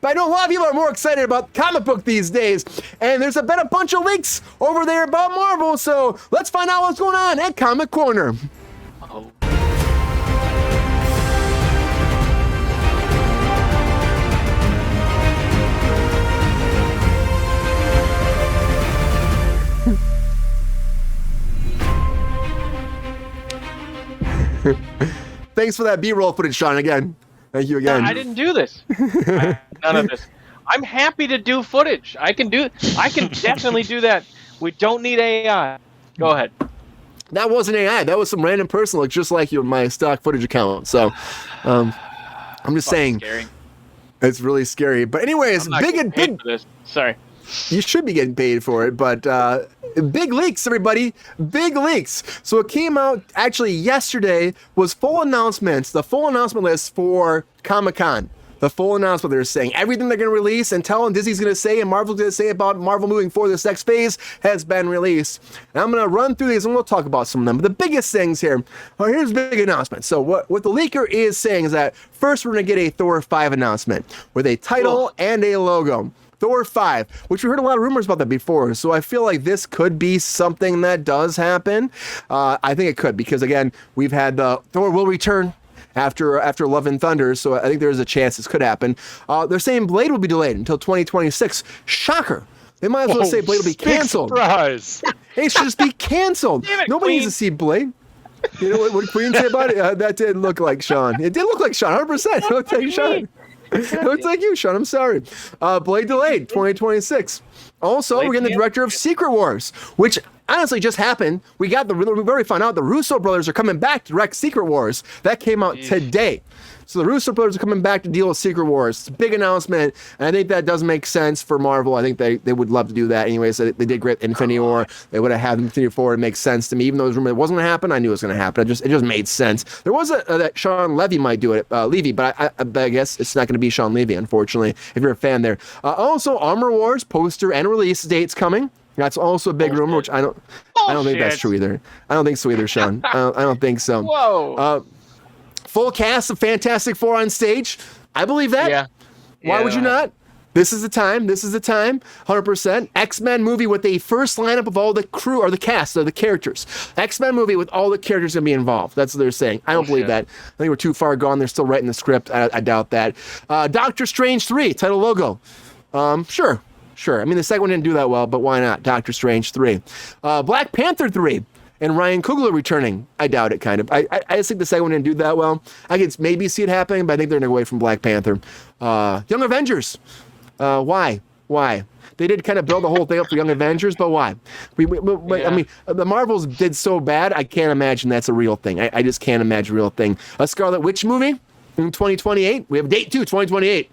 But I know a lot of people are more excited about comic book these days. And there's been a bunch of leaks over there about Marvel. So let's find out what's going on at Comic Corner. Oh. Thanks for that B-roll footage, Sean, again. Thank you again. No, I didn't do this. None of this. I'm happy to do footage. I can definitely do that. We don't need AI. Go ahead. That wasn't AI. That was some random person looks just like you in my stock footage account. So I'm just saying. Scary. It's really scary. But anyways, big. For this. Sorry. You should be getting paid for it, but big leaks, everybody. Big leaks. So it came out actually yesterday was full announcements, the full announcement list for Comic-Con. The full announcement they're saying. Everything they're going to release and tell and Disney's going to say and Marvel's going to say about Marvel moving forward this next phase has been released. And I'm going to run through these and we'll talk about some of them. But the biggest things here, here's the big announcement. So what the leaker is saying is that first we're going to get a Thor 5 announcement with a title and a logo. Thor 5, which we heard a lot of rumors about that before. So I feel like this could be something that does happen. I think it could because, again, we've had Thor will return after Love and Thunder. So I think there's a chance this could happen. They're saying Blade will be delayed until 2026. Shocker. They might as well say Blade will be canceled. Big surprise. It should just be canceled. Damn it, Nobody Queen. needs to see Blade. You know what Queen said about it? That did look like Sean. It did look like Sean, 100%. It looked like Sean. It looks like you, Sean. I'm sorry. Blade delayed, 2026. Also, we're getting the director of Secret Wars, which honestly just happened. We already found out the Russo brothers are coming back to direct Secret Wars. That came out today. So the Russo brothers are coming back to deal with Secret Wars. It's a big announcement, and I think that does make sense for Marvel. I think they would love to do that anyways. They did great Infinity War. They would have had Infinity War. It makes sense to me. Even though it was rumored it wasn't going to happen, I knew it was going to happen. It just made sense. There was that Sean Levy might do it, Levy, but I guess it's not going to be Sean Levy, unfortunately, if you're a fan there. Also, Armor Wars poster and release dates coming. That's also a big rumor, which I don't think that's true either. I don't think so either, Sean. I don't think so. Whoa. Full cast of Fantastic Four on stage. I believe that. Yeah. Why would you not? This is the time. 100%. X-Men movie with the first lineup of all the crew or the cast of the characters. X-Men movie with all the characters going to be involved. That's what they're saying. I don't believe that. I think we're too far gone. They're still writing the script. I doubt that. Doctor Strange 3, title logo. Sure. I mean, the second one didn't do that well, but why not? Doctor Strange 3. Black Panther 3. And Ryan Coogler returning. I doubt it, kind of. I just think the second one didn't do that well. I could maybe see it happening, but I think they're going to go away from Black Panther. Young Avengers. Why? They did kind of build the whole thing up for Young Avengers, but why? I mean, the Marvels did so bad, I can't imagine that's a real thing. I just can't imagine a real thing. A Scarlet Witch movie in 2028. We have a date, too, 2028.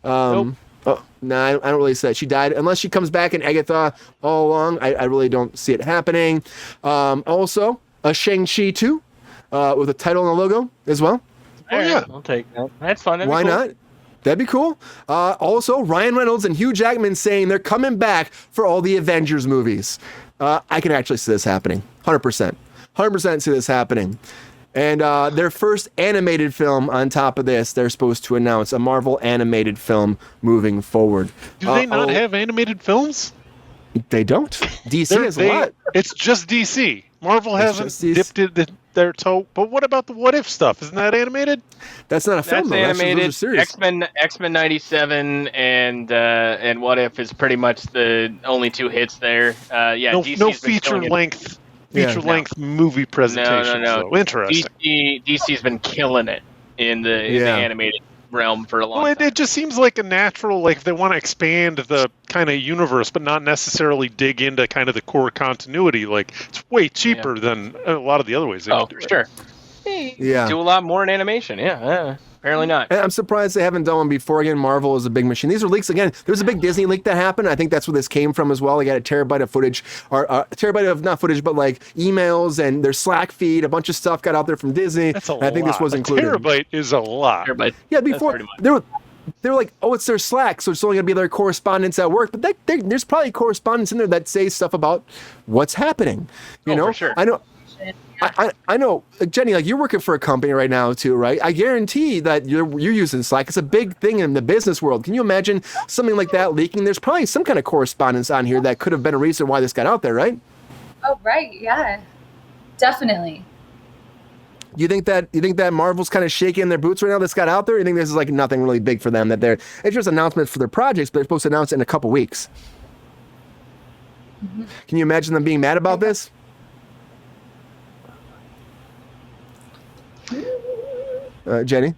Nope. Oh, no, I don't really see that. She died. Unless she comes back in Agatha all along, I really don't see it happening. Also, a Shang-Chi 2 with a title and a logo as well. Oh, yeah. I'll take that. That's fun. Why not? That'd be cool. Also, Ryan Reynolds and Hugh Jackman saying they're coming back for all the Avengers movies. I can actually see this happening. 100%. 100% see this happening. And their first animated film on top of this, they're supposed to announce a Marvel animated film moving forwtoe. Do they not have animated films? They don't. DC has a lot. It's just DC. Marvel hasn't dipped their toe. But what about the What If stuff? Isn't that animated? That's not a film, That's though. animated. Those are series. X-Men 97 and What If is pretty much the only two hits there. No feature length. Feature-length movie presentation. No. So interesting. DC's been killing it in the animated realm for a long time. It just seems like a natural, like if they want to expand the kind of universe, but not necessarily dig into kind of the core continuity. Like it's way cheaper than a lot of the other ways they can do it. Sure. Yeah. Do a lot more in animation. Yeah. Apparently not. And I'm surprised they haven't done one before. Again, Marvel is a big machine. These are leaks. Again, there was a big Disney leak that happened. I think that's where this came from as well. They got a terabyte of footage, or a terabyte of, not footage, but like emails and their Slack feed. A bunch of stuff got out there from Disney. That's a lot. I think this was included. A terabyte is a lot. Yeah, before they were like, oh, it's their Slack, so it's only going to be their correspondence at work. But there's probably correspondence in there that says stuff about what's happening. You know? For sure. I know. I know, Jenny, like you're working for a company right now too, right? I guarantee that you're using Slack. It's a big thing in the business world. Can you imagine something like that leaking? There's probably some kind of correspondence on here that could have been a reason why this got out there, right? Oh, right. Yeah, definitely. You think that Marvel's kind of shaking their boots right now? That's got out there. Or you think this is like nothing really big for them? It's just announcements for their projects, but they're supposed to announce it in a couple weeks. Mm-hmm. Can you imagine them being mad about this? Jenny,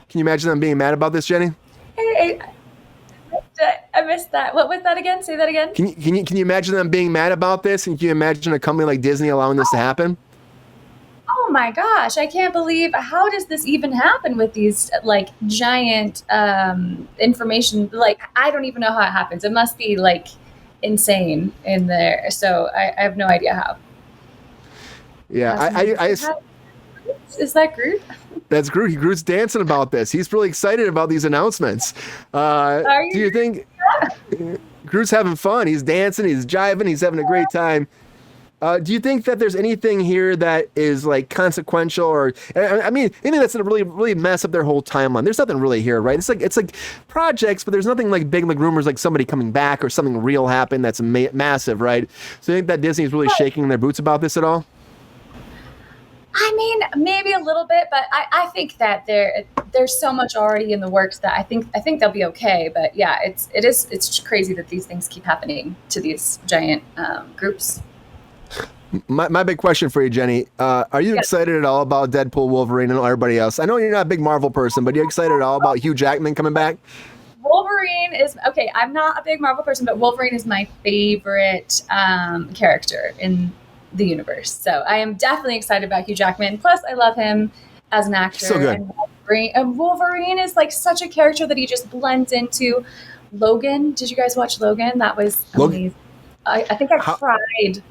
can you imagine them being mad about this, Jenny? Hey, I missed that. What was that again? Say that again. Can you imagine them being mad about this? And can you imagine a company like Disney allowing this to happen? Oh my gosh, I can't believe, how does this even happen with these like giant information? Like, I don't even know how it happens. It must be like insane in there. So I have no idea how. Yeah, is that Groot? That's Groot. Groot's dancing about this. He's really excited about these announcements. Are you? Do you think Groot's having fun? He's dancing, he's jiving, he's having a great time. Do you think that there's anything here that is like consequential, or I mean, anything that's gonna really mess up their whole timeline? There's nothing really here, right? It's like projects, but there's nothing like big, like rumors, like somebody coming back or something real happen that's massive, right? So you think that Disney's really shaking their boots about this at all? I mean, maybe a little bit, but I think that there's so much already in the works that I think they'll be okay. But yeah, it's crazy that these things keep happening to these giant groups. My big question for you, Jenny, are you excited at all about Deadpool, Wolverine, and everybody else? I know you're not a big Marvel person, but are you excited at all about Hugh Jackman coming back? Wolverine is okay. I'm not a big Marvel person, but Wolverine is my favorite character in the universe. So I am definitely excited about Hugh Jackman. Plus, I love him as an actor. So good. And Wolverine is like such a character that he just blends into. Logan, did you guys watch Logan? That was amazing. I think I cried.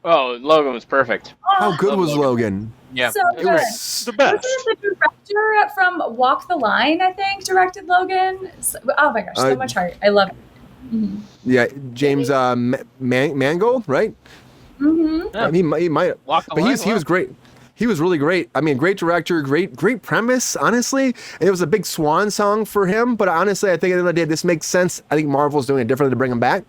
Oh, Logan was perfect. How good was Logan? Yeah, so it was the best. Wasn't the director from Walk the Line, I think, directed Logan? Oh my gosh, so much heart. I love it. Mm-hmm. Yeah, James Mangold, right? Mm-hmm. Yeah. He might, Walk the but line, he was great. He was really great. I mean, great director, great premise, honestly. And it was a big swan song for him, but honestly, I think at the end of the day, this makes sense. I think Marvel's doing it differently to bring him back.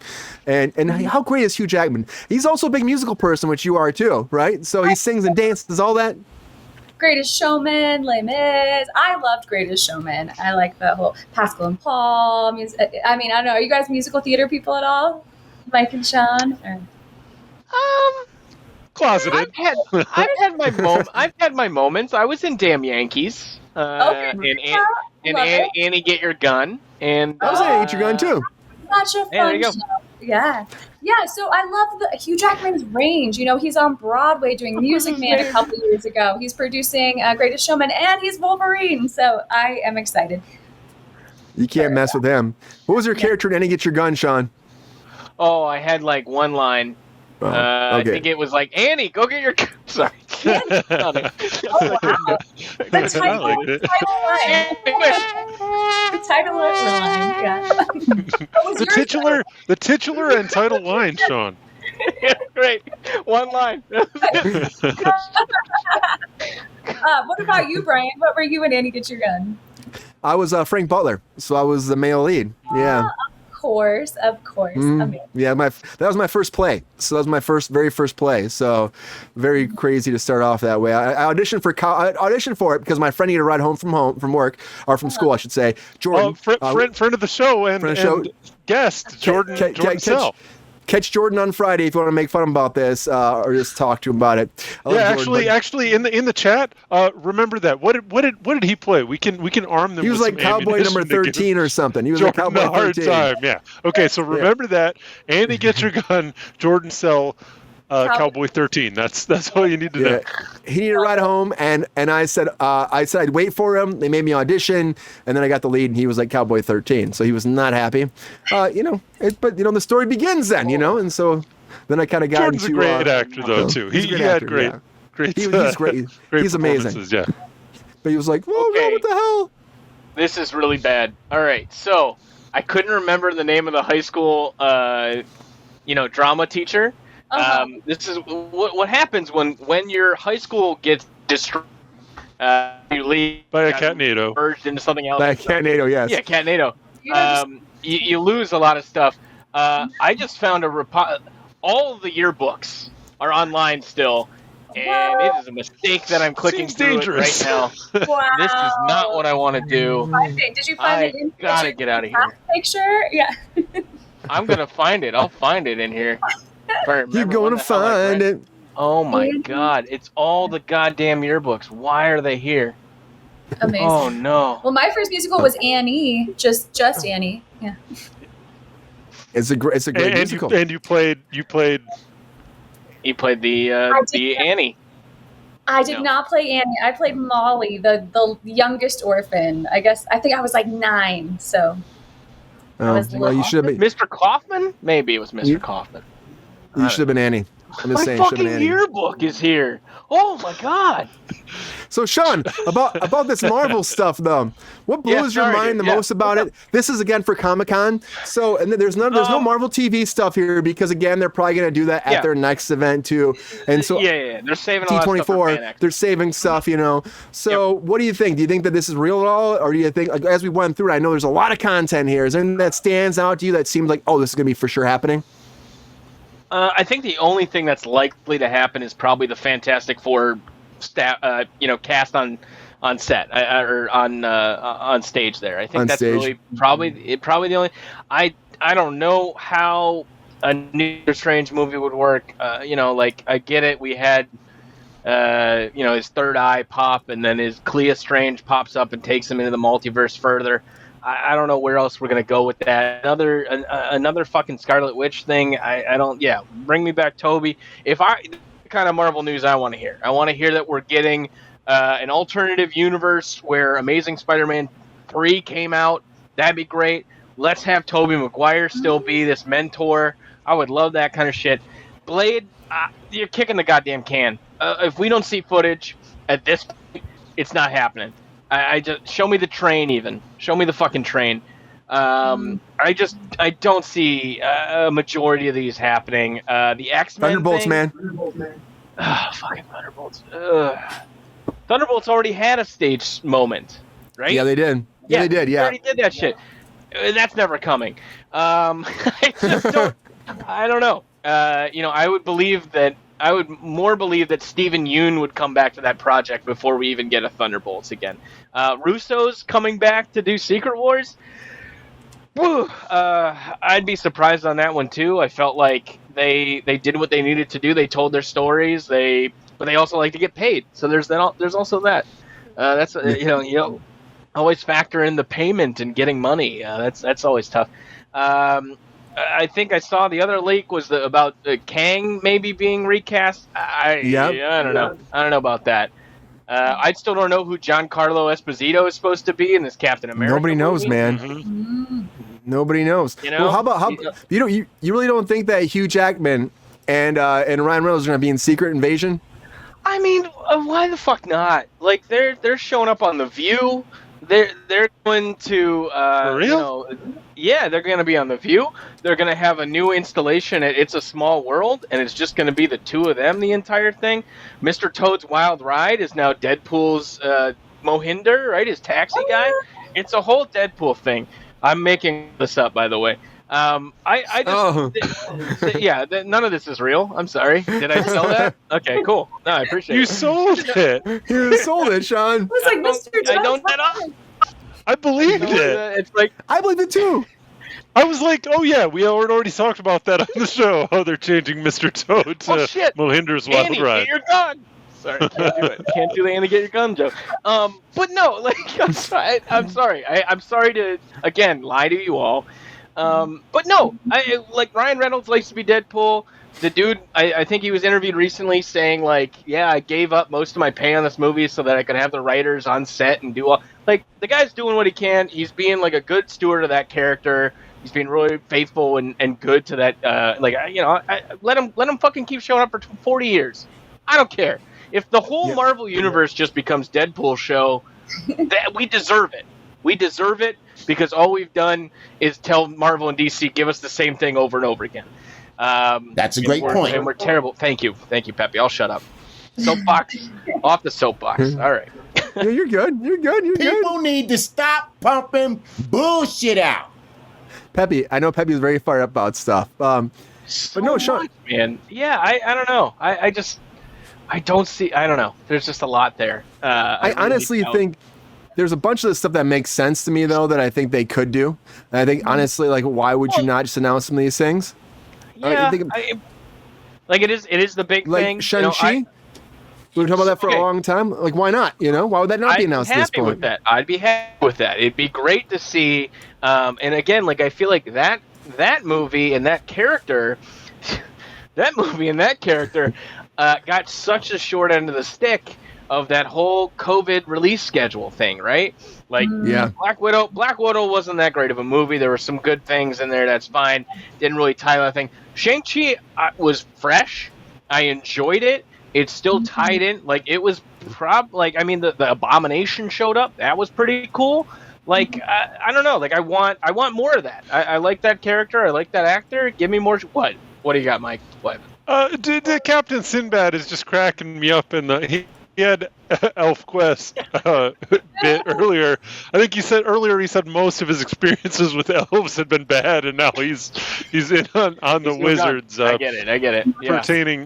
And how great is Hugh Jackman? He's also a big musical person, which you are too, right? So he sings and dances, all that. Greatest Showman, Les Mis. I loved Greatest Showman. I like the whole Pascal and Paul music. I mean, I don't know. Are you guys musical theater people at all? Mike and Sean? Or? Closeted. I've had my moments. I was in Damn Yankees. And Annie Get Your Gun. And I was in Get Your Gun too. Such a fun show. Yeah. Yeah, so I love the Hugh Jackman's range. You know, he's on Broadway doing Music Man a couple years ago. He's producing Greatest Showman, and he's Wolverine. So I am excited. You can't mess with him. What was your character in Annie Get Your Gun, Sean? Oh, I had like one line. Okay. I think it was like, Annie, go get your... Sorry. Oh, wow. The title line. Yeah. The titular and title line, Sean. Yeah, great. One line. What about you, Brian? What were you in Annie Get Your Gun? I was Frank Butler, so I was the male lead. Yeah. Of course. Amazing. Yeah, that was my first play. So that was my very first play. So very crazy to start off that way. I auditioned for it because my friend needed a ride home from work, or from school, I should say. Jordan, friend of the show and guest Jordan Sell. Catch Jordan on Friday if you want to make fun about this, or just talk to him about it. Actually, in the chat, remember that. What did he play? We can arm them. He was with like Cowboy number 13 or something. He was Jordan, like Cowboy 13. Hard time. Yeah. Okay, so remember that. Andy Get Your Gun. Jordan Sell. Cowboy 13. That's all you need to know. He needed a ride home, and I said I'd wait for him. They made me audition, and then I got the lead, and he was like Cowboy 13. So he was not happy. But the story begins then, and so then I kind of got Jordan's into. a great actor though too. He had great. He's great. He's amazing. Yeah. But he was like, "Oh God, what the hell?" This is really bad. All right, so I couldn't remember the name of the high school, drama teacher. This is what happens when your high school gets destroyed. You leave By a catnado. merged into something else. That catnado, yes. Yeah, catnado. You know, You lose a lot of stuff. I just found all of the yearbooks are online still, and it is a mistake that I'm clicking Seems through dangerous. it right now. wow. This is not what I want to do. Did you find it in Gotta get out of here. picture? Yeah. I'm gonna find it. I'll find it in here. You're going to find it. Oh my god! It's all the goddamn yearbooks. Why are they here? Amazing. Oh no! Well, my first musical was Annie, just Annie. Yeah. It's a great musical. You played. He played the Annie. I did not play Annie. I played Molly, the youngest orphan. I think I was like 9. So. Well, you should have been. Mr. Kaufman? Maybe it was Mr. Kaufman. You should have been Annie. I'm just My saying, should have fucking been Annie. yearbook is here. Oh my god! So Sean, about this Marvel stuff though, what blows your mind the most about it? This is again for Comic-Con. So and then there's no Marvel TV stuff here because again they're probably gonna do that at their next event too. And so they're saving a lot of stuff for D24. They're saving stuff, So what do you think? Do you think that this is real at all, or do you think, like, as we went through, I know there's a lot of content here. Is there anything that stands out to you that seems like, oh, this is gonna be for sure happening? I think the only thing that's likely to happen is probably the Fantastic Four cast on set or on stage there. I think that's really probably the only. I don't know how a New Strange movie would work. I get it. We had his third eye pop, and then his Clea Strange pops up and takes him into the multiverse further. I don't know where else we're gonna go with that. Another fucking Scarlet Witch thing. I don't. Yeah, bring me back Toby. The kind of Marvel news I want to hear. I want to hear that we're getting an alternative universe where Amazing Spider-Man 3 came out. That'd be great. Let's have Tobey Maguire still be this mentor. I would love that kind of shit. Blade, you're kicking the goddamn can. If we don't see footage at this point, it's not happening. I just show me the train. Even show me the fucking train. I don't see a majority of these happening. The X-Men Thunderbolts, thing, man. Fucking Thunderbolts. Thunderbolts already had a stage moment, right? Yeah, they did. Yeah, they did. Yeah, they already did that shit. That's never coming. I just don't. I don't know. I would more believe that Steven Yeun would come back to that project before we even get a Thunderbolts again. Russo's coming back to do Secret Wars. Whew, I'd be surprised on that one too. I felt like they did what they needed to do. They told their stories. But they also like to get paid. So there's also that. That's you always factor in the payment and getting money. That's always tough. I think I saw the other leak was about Kang maybe being recast. I don't know. I don't know about that. I still don't know who Giancarlo Esposito is supposed to be in this Captain America. Nobody knows, movie. man. Mm-hmm. Nobody knows. Well, how you really don't think that Hugh Jackman and Ryan Reynolds are gonna be in Secret Invasion? I mean, why the fuck not? Like they're showing up on The View. They're going to for real? They're going to be on The View. They're going to have a new installation at It's a Small World, and it's just going to be the two of them the entire thing. Mr. Toad's Wild Ride is now Deadpool's Mohinder, right? His taxi guy. It's a whole Deadpool thing. I'm making this up, by the way. None of this is real. I'm sorry. Did I sell that? Okay, cool. No, I appreciate it. You sold it. You sold it, Sean. It was like Mr. I don't get up. I believed it. It's like I believe it too. I was like, oh yeah, we already talked about that on the show. How they're changing Mr. Toad to Mohinder's Wild Annie, Ride. get your gun. Sorry, can't do it. Can't do the Annie get your gun joke. But no, like I'm sorry. I'm sorry to again lie to you all. But no, I like Ryan Reynolds likes to be Deadpool. The dude, I think he was interviewed recently saying like, yeah, I gave up most of my pay on this movie so that I could have the writers on set and do all. Like the guy's doing what he can. He's being like a good steward of that character. He's being really faithful and good to that. Let him fucking keep showing up for 40 years. I don't care if the whole Marvel universe just becomes Deadpool show. That we deserve it. We deserve it because all we've done is tell Marvel and DC give us the same thing over and over again. That's a great point. And we're terrible. Thank you, Pepe. I'll shut up. Soapbox, off the soapbox. All right. Yeah, you're good. You're good. You're good. People need to stop pumping bullshit out. Pepe, I know Pepe is very fired up about stuff. But no, Sean. Much, man. Yeah, I don't know. I don't see. I don't know. There's just a lot there. I honestly think there's a bunch of the stuff that makes sense to me, though, that I think they could do. And I think, honestly, like, why would you not just announce some of these things? Yeah, like it is the big like thing. Shang-Chi? We were talking about that for a long time. Like, why not? Why would that not be announced at this point? With that. I'd be happy with that. It'd be great to see. And again, like, I feel like that movie and that character, got such a short end of the stick of that whole COVID release schedule thing, right? Like, yeah. Black Widow wasn't that great of a movie. There were some good things in there. That's fine. Didn't really tie that thing. Shang-Chi was fresh. I enjoyed it. It's still tied in. Like, it was the Abomination showed up. That was pretty cool. Like, I don't know. Like, I want more of that. I like that character. I like that actor. Give me more. What do you got, Mike? What? The Captain Sinbad is just cracking me up he had Elf Quest bit earlier. I think he said most of his experiences with elves had been bad, and now he's in on the wizards. I get it. Yeah.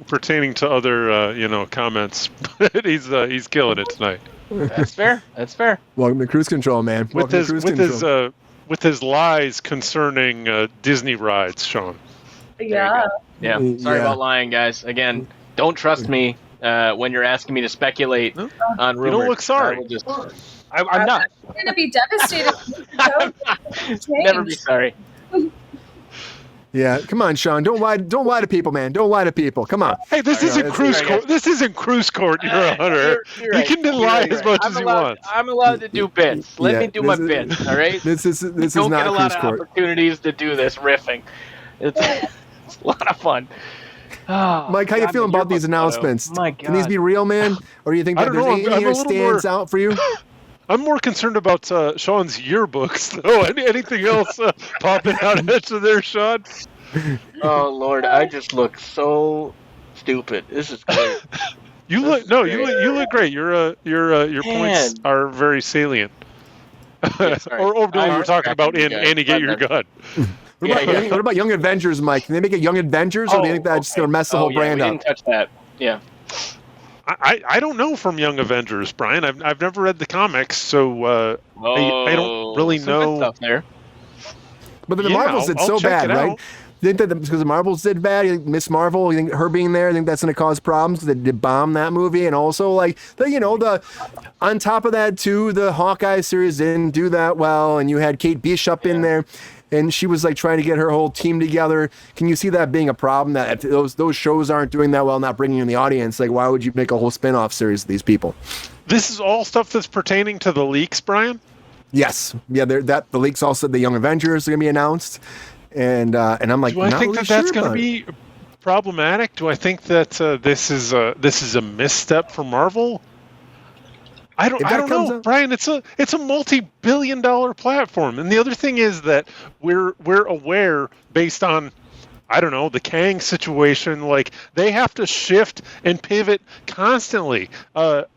Pertaining to other comments, but he's killing it tonight. That's fair. Welcome to Cruise Control, man. With his lies concerning Disney rides, Sean. Yeah. Yeah. Sorry about lying, guys. Again, don't trust me when you're asking me to speculate on rumors. You don't look sorry. I'm not. I'm going to be devastated. Never be sorry. Yeah, come on, Sean. Don't lie to people, man. Don't lie to people. Come on. Hey, this isn't cruise court. This isn't cruise court, Your Honor. You're you can lie as much as you want. I'm allowed to do bits. Let me do my bits. All right. This is not Don't get a lot cruise of court. opportunities to do this riffing. It's a lot of fun. Oh, Mike, how you feeling about these announcements? My God. Can these be real, man? Or do you think that there's anything here stands out for you? I'm more concerned about Sean's yearbooks, though. Anything else popping out at you there, Sean? Oh Lord, I just look so stupid. This is great. You look great. Your points are very salient. Yeah, we're talking about in Annie Get Your Gun. What about Young Avengers, Mike? Can they make it Young Avengers, or do you think that's just going to mess the whole brand up? We didn't touch that. Yeah. I don't know from Young Avengers, Brian. I've never read the comics, so I don't really know. Good stuff there. But the Marvels did so bad, right? You think that because the Marvels did bad, you think Miss Marvel, you think her being there, you think that's going to cause problems? They did bomb that movie, and also on top of that too, the Hawkeye series didn't do that well, and you had Kate Bishop in there. And she was like trying to get her whole team together. Can you see that being a problem? That if those shows aren't doing that well, not bringing in the audience, like why would you make a whole spin-off series of these people? This is all stuff that's pertaining to the leaks, Brian? Yes. Yeah, the leaks all said the Young Avengers are going to be announced. And I'm like, do I think that's going to be problematic? Do I think that this is a misstep for Marvel? I don't know, Brian. It's a multi-billion-dollar platform, and the other thing is that we're aware, based on, I don't know, the Kang situation. Like, they have to shift and pivot constantly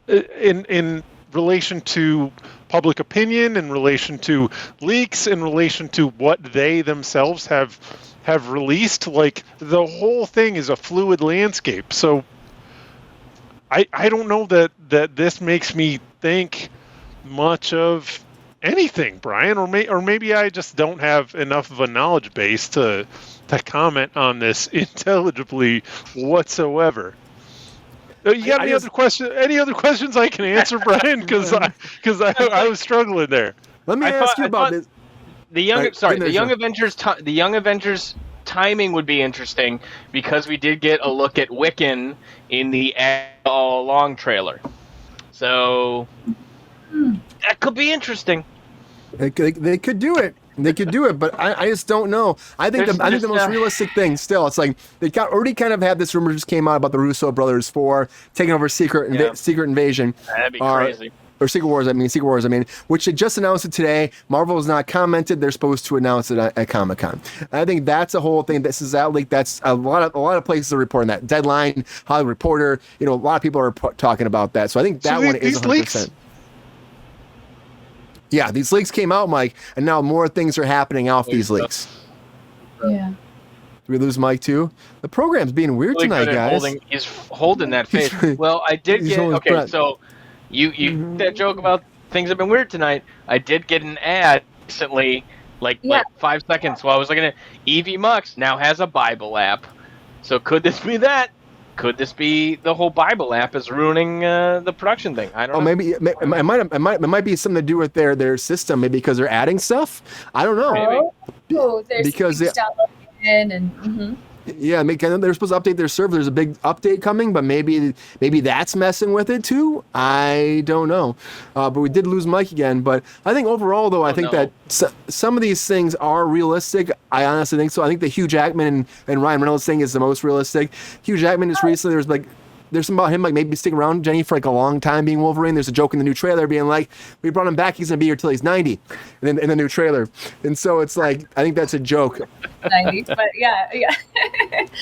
in relation to public opinion, in relation to leaks, in relation to what they themselves have released. Like, the whole thing is a fluid landscape. So I don't know that this makes me think much of anything, Brian, or maybe I just don't have enough of a knowledge base to comment on this intelligibly whatsoever. You got any other questions I can answer, Brian? Because I was struggling there. Let me ask you about this. The Young Avengers timing would be interesting because we did get a look at Wiccan in the All Along trailer, so that could be interesting. They could do it. They could do it, but I just don't know. I think the most realistic thing still, it's like they already kind of had this rumor just came out about the Russo brothers taking over Secret Invasion. That'd be crazy. or Secret Wars, which they just announced it today. Marvel has not commented. They're supposed to announce it at Comic-Con. I think that's a whole thing. This is that leak. That's a lot of places are reporting that. Deadline, Hollywood Reporter, a lot of people are talking about that. So I think that one is 100%. Leaks? Yeah, these leaks came out, Mike, and now more things are happening off these leaks. Yeah. Did we lose Mike too? The program's being weird tonight, guys. He's holding that face. Well, I did get okay. So you that joke about things have been weird tonight. I did get an ad recently, like 5 seconds. While I was looking at Evie Mux now has a Bible app. So could this be that? Could this be the whole Bible app is ruining the production thing? I don't know. Maybe it might be something to do with their system. Maybe because they're adding stuff. I don't know. There's because downloading and. Yeah, they're supposed to update their server. There's a big update coming, but maybe that's messing with it too. I don't know. But we did lose Mike again. But I think overall, though, I think that some of these things are realistic. I honestly think so. I think the Hugh Jackman and Ryan Reynolds thing is the most realistic. Hugh Jackman just recently, there's something about him maybe sticking around, Jenny, for a long time being Wolverine. There's a joke in the new trailer being like, we brought him back, he's going to be here till he's 90 in the new trailer. And so it's I think that's a joke. 90, but yeah.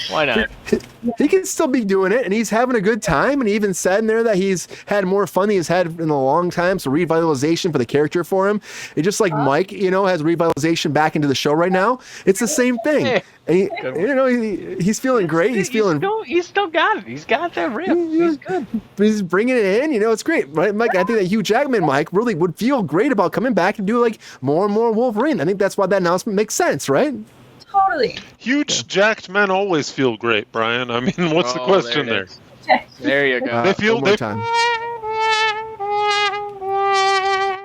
Why not? He can still be doing it, and he's having a good time, and he even said in there that he's had more fun than he's had in a long time, so revitalization for the character for him. It's just like Mike, has revitalization back into the show right now. It's the same thing. And he's feeling great. He's still got it. He's got that rip. He's good. He's bringing it in. It's great, right, Mike? I think that Hugh Jackman, Mike, really would feel great about coming back and do more and more Wolverine. I think that's why that announcement makes sense, right? Totally. Huge jacked men always feel great, Brian. I mean, what's the question there? There you go. They feel one time.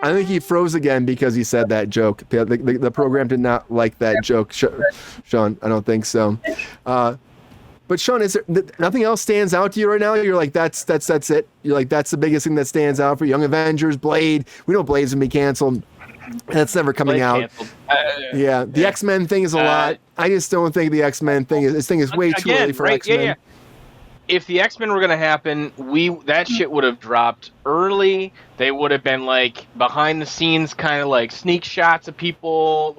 I think he froze again because he said that joke. The program did not like that joke, Sean. I don't think so. But Sean, is there nothing else stands out to you right now? You're like, that's it. You're like, that's the biggest thing that stands out for Young Avengers, Blade. We know Blade's gonna be canceled. That's never coming out. The X-Men thing is a lot. I just don't think the X-Men thing is way too early for X-Men. Yeah. If the X-Men were going to happen, that shit would have dropped early. They would have been behind the scenes, kind of sneak shots of people.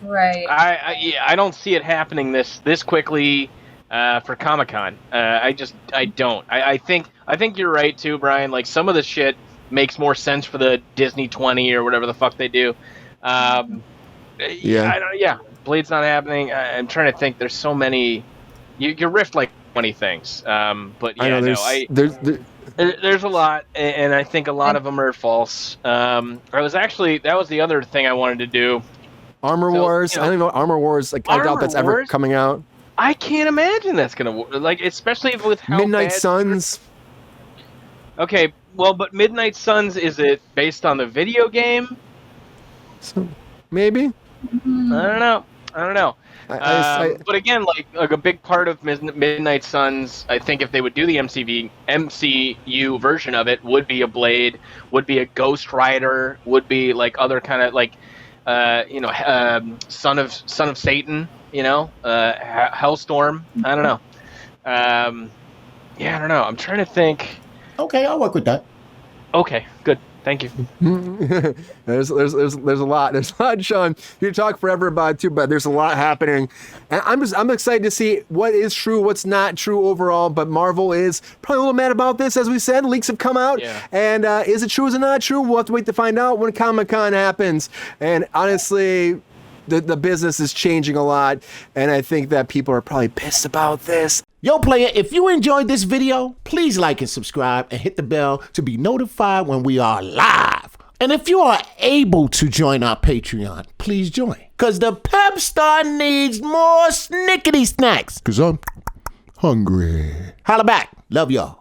Right. I don't see it happening this quickly for Comic-Con. I don't. I think you're right too, Brian. Some of the shit makes more sense for the Disney 20 or whatever the fuck they do. Blade's not happening. I'm trying to think. There's so many. You riffed 20 things. But yeah, there's a lot, and I think a lot of them are false. That was the other thing I wanted to do. Armor Wars. I don't even know Armor Wars. I doubt that's ever coming out. I can't imagine that's gonna work. Especially with how Midnight Suns. Okay, well, but Midnight Suns, is it based on the video game? So, maybe. I don't know. But again, a big part of Midnight Suns, I think if they would do the MCU version of it, would be a Blade, would be a Ghost Rider, would be other kind of Son of Satan, Hellstorm. I don't know. I don't know. I'm trying to think. Okay, I'll work with that. Okay, good. Thank you. There's a lot. There's a lot, Sean. You can talk forever about it too, but there's a lot happening. And I'm excited to see what is true, what's not true overall. But Marvel is probably a little mad about this, as we said. Leaks have come out. Yeah. And is it true, is it not true? We'll have to wait to find out when Comic-Con happens. And honestly, the business is changing a lot. And I think that people are probably pissed about this. Yo, player, if you enjoyed this video, please like and subscribe and hit the bell to be notified when we are live. And if you are able to join our Patreon, please join. Because the Pep Star needs more snickety snacks. Because I'm hungry. Holla back. Love y'all.